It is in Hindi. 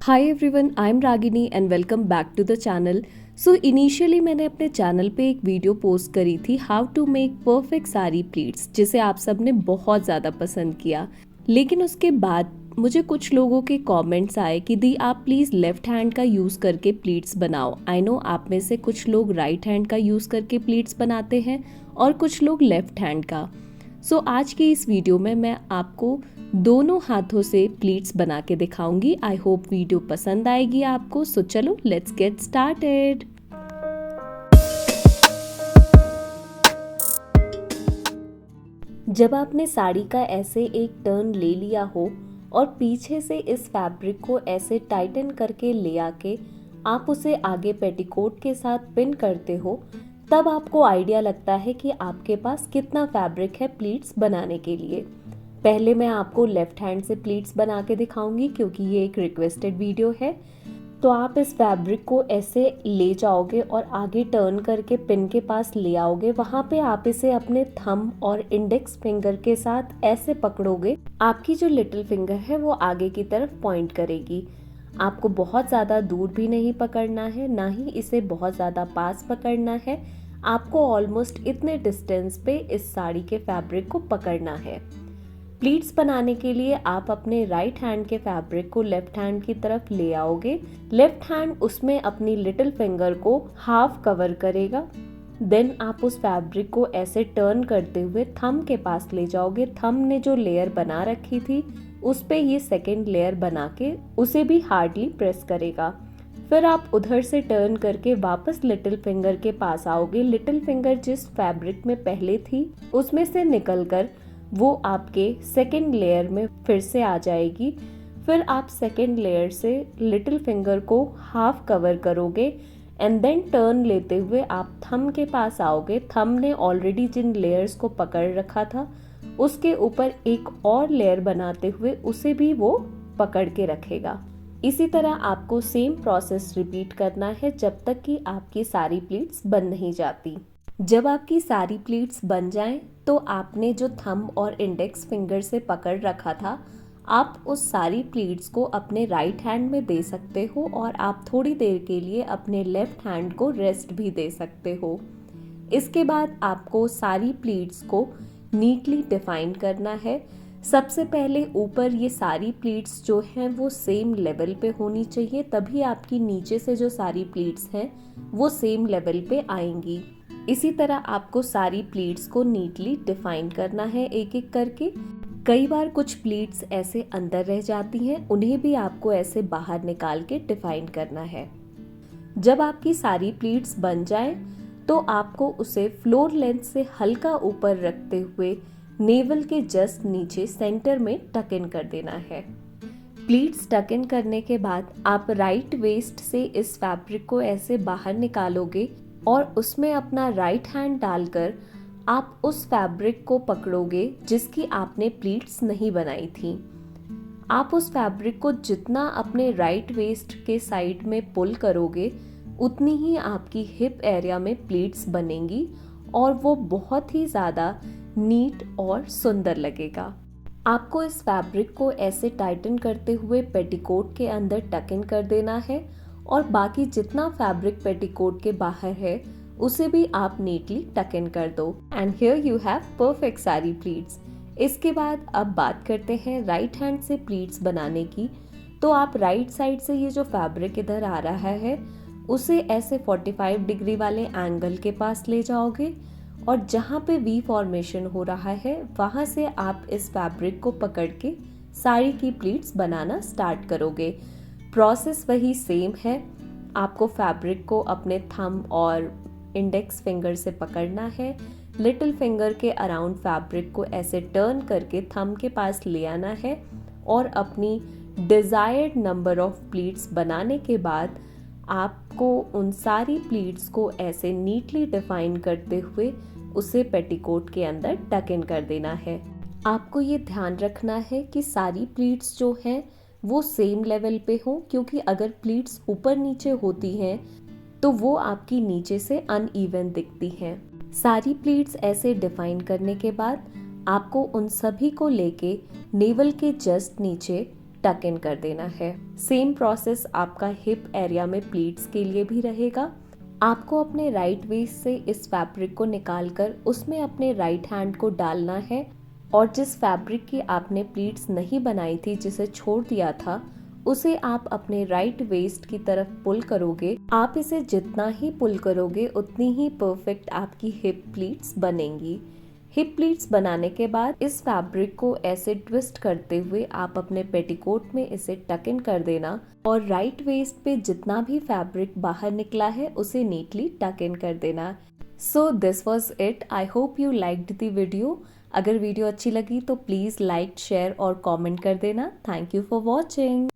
Hi everyone, I am Ragini and welcome back to the channel. So initially मैंने अपने चैनल पे एक वीडियो पोस्ट करी थी how to make perfect sari pleats, जिसे आप सब ने बहुत ज़्यादा पसंद किया। लेकिन उसके बाद मुझे कुछ लोगों के कमेंट्स आए कि दी आप प्लीज़ लेफ्ट हैंड का यूज़ करके प्लीट्स बनाओ। आई नो आप में से कुछ लोग राइट हैंड का यूज़ करके प्लीट्स बनाते हैं और कुछ लोग लेफ्ट हैंड का। सो आज की इस वीडियो में मैं आपको दोनों हाथों से प्लीट्स बना के दिखाऊंगी। आई होप वीडियो पसंद आएगी आपको। सो चलो लेट्स गेट स्टार्टेड। जब आपने साड़ी का ऐसे एक टर्न ले लिया हो और पीछे से इस फैब्रिक को ऐसे टाइटन करके ले आके आप उसे आगे पेटीकोट के साथ पिन करते हो, तब आपको आइडिया लगता है कि आपके पास कितना फैब्रिक है प्लीट्स बनाने के लिए। पहले मैं आपको लेफ्ट हैंड से प्लीट्स बना के दिखाऊंगी क्योंकि ये एक रिक्वेस्टेड वीडियो है। तो आप इस फैब्रिक को ऐसे ले जाओगे और आगे टर्न करके पिन के पास ले आओगे। वहाँ पे आप इसे अपने थंब और इंडेक्स फिंगर के साथ ऐसे पकड़ोगे। आपकी जो लिटिल फिंगर है वो आगे की तरफ पॉइंट करेगी। आपको बहुत ज़्यादा दूर भी नहीं पकड़ना है, ना ही इसे बहुत ज़्यादा पास पकड़ना है। आपको ऑलमोस्ट इतने डिस्टेंस पे इस साड़ी के फैब्रिक को पकड़ना है। प्लीट्स बनाने के लिए आप अपने राइट हैंड के फैब्रिक को लेफ्ट हैंड की तरफ ले आओगे। लेफ्ट हैंड उसमें अपनी लिटिल फिंगर को हाफ कवर करेगा। देन आप उस फैब्रिक को ऐसे टर्न करते हुए थंब के पास ले जाओगे। थंब ने जो लेयर बना रखी थी उस पे ये सेकेंड लेयर बना के उसे भी हार्डली प्रेस करेगा। फिर आप उधर से टर्न करके वापस लिटिल फिंगर के पास आओगे। लिटिल फिंगर जिस फैब्रिक में पहले थी उसमें से निकलकर वो आपके सेकेंड लेयर में फिर से आ जाएगी। फिर आप सेकेंड लेयर से लिटिल फिंगर को हाफ कवर करोगे एंड देन टर्न लेते हुए आप थंब के पास आओगे। थंब ने ऑलरेडी जिन लेयर्स को पकड़ रखा था उसके ऊपर एक और लेयर बनाते हुए उसे भी वो पकड़ के रखेगा। इसी तरह आपको सेम प्रोसेस रिपीट करना है जब तक कि आपकी सारी प्लीट्स बन नहीं जाती। जब आपकी सारी प्लीट्स बन जाएं तो आपने जो थंब और इंडेक्स फिंगर से पकड़ रखा था, आप उस सारी प्लीट्स को अपने राइट हैंड में दे सकते हो और आप थोड़ी देर के लिए अपने लेफ्ट हैंड को रेस्ट भी दे सकते हो। इसके बाद आपको सारी प्लीट्स को नीटली डिफाइन करना है। सबसे पहले ऊपर ये सारी प्लीट्स जो हैं वो सेम लेवल पे होनी चाहिए, तभी आपकी नीचे से जो सारी प्लीट्स हैं वो सेम लेवल पे आएंगी। इसी तरह आपको सारी प्लीट्स को नीटली डिफाइन करना है एक एक करके। कई बार कुछ प्लीट्स ऐसे अंदर रह जाती हैं, उन्हें भी आपको ऐसे बाहर निकाल के डिफाइन करना है। जब आपकी सारी प्लीट्स बन जाए तो आपको उसे फ्लोर लेंथ से हल्का ऊपर रखते हुए नेवल के जस्ट नीचे सेंटर में टक इन कर देना है। प्लीट्स टक इन करने के बाद आप राइट वेस्ट से इस फैब्रिक को ऐसे बाहर निकालोगे और उसमें अपना राइट हैंड डालकर आप उस फैब्रिक को पकड़ोगे जिसकी आपने प्लीट्स नहीं बनाई थी। आप उस फैब्रिक को जितना अपने राइट वेस्ट के साइड में पुल करोगे उतनी ही आपकी हिप एरिया में प्लीट्स बनेंगी और वो बहुत ही ज़्यादा नीट और सुंदर लगेगा। आपको इस फैब्रिक को ऐसे टाइटन करते हुए पेटीकोट के अंदर टक इन कर देना है और बाकी जितना फैब्रिक पेटीकोट के बाहर है उसे भी आप नीटली टक इन कर दो। And here you have perfect सारी प्लीट्स। इसके बाद अब बात करते हैं राइट हैंड से प्लीट्स बनाने की। तो आप राइट साइड से ये जो फैब्रिक इधर आ रहा है उसे ऐसे 45 डिग्री वाले एंगल के पास ले जाओगे और जहाँ पे वी फॉर्मेशन हो रहा है वहाँ से आप इस फैब्रिक को पकड़ के साड़ी की प्लीट्स बनाना स्टार्ट करोगे। प्रोसेस वही सेम है। आपको फैब्रिक को अपने थंब और इंडेक्स फिंगर से पकड़ना है। लिटिल फिंगर के अराउंड फैब्रिक को ऐसे टर्न करके थंब के पास ले आना है और अपनी डिज़ायर्ड नंबर ऑफ प्लीट्स बनाने के बाद आपको उन सारी प्लीट्स को ऐसे नीटली डिफाइन करते हुए उसे पेटीकोट के अंदर टक इन कर देना है। आपको ये ध्यान रखना है कि सारी प्लीट्स जो हैं वो सेम लेवल पे हो, क्योंकि अगर प्लीट्स ऊपर नीचे होती हैं तो वो आपकी नीचे से अनइवन दिखती हैं। सारी प्लीट्स ऐसे डिफाइन करने के बाद आपको उन सभी को लेके नेवल के जस्ट नीचे टक इन कर देना है। सेम प्रोसेस आपका हिप एरिया में प्लीट्स के लिए भी रहेगा। आपको अपने राइट वेस्ट से इस फैब्रिक को निकालकर उसमें अपने राइट हैंड को डालना है और जिस फैब्रिक की आपने प्लीट्स नहीं बनाई थी, जिसे छोड़ दिया था, उसे आप अपने राइट वेस्ट की तरफ पुल करोगे। आप इसे जितना ही पुल करोगे उतनी ही परफेक्ट आपकी हिप प्लीट्स बनेंगी। हिप प्लीट्स बनाने के बाद इस फैब्रिक को ऐसे ट्विस्ट करते हुए आप अपने पेटीकोट में इसे टक इन कर देना और राइट वेस्ट पे जितना भी फैब्रिक बाहर निकला है उसे नीटली टक इन कर देना। So this was it. I hope you liked the video. अगर वीडियो अच्छी लगी तो प्लीज़ लाइक, शेयर और कॉमेंट कर देना। Thank you for watching.